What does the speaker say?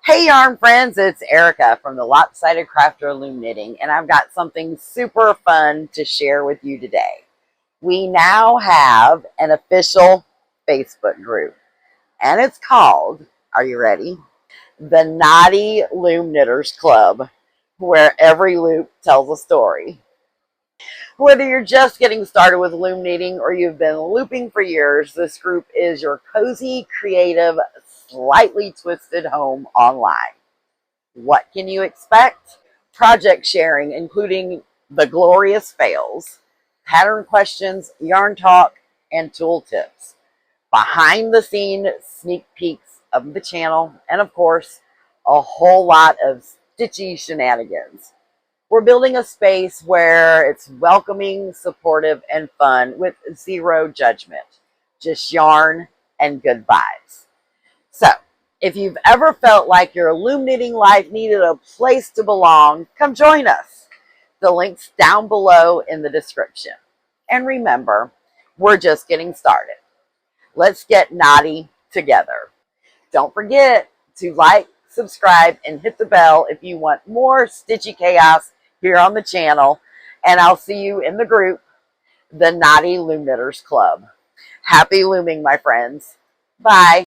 Hey yarn friends, it's Erica from the Lopsided Crafter Loom Knitting, and I've got something super fun to share with you today. We now have an official Facebook group, and it's called, are you ready? The Knotty Loom Knitters Club, where every loop tells a story. Whether you're just getting started with loom knitting or you've been looping for years, this group is your cozy, creative, slightly twisted home online. What can you expect? Project sharing, including the glorious fails, pattern questions, yarn talk, and tool tips, behind the scene sneak peeks of the channel, and of course, a whole lot of stitchy shenanigans. We're building a space where it's welcoming, supportive, and fun with zero judgment, just yarn and good vibes. So, if you've ever felt like your loom knitting life needed a place to belong, come join us. The link's down below in the description. And remember, we're just getting started. Let's get knotty together. Don't forget to like, subscribe, and hit the bell if you want more stitchy chaos here on the channel. And I'll see you in the group, the Knotty Loom Knitters Club. Happy looming, my friends. Bye.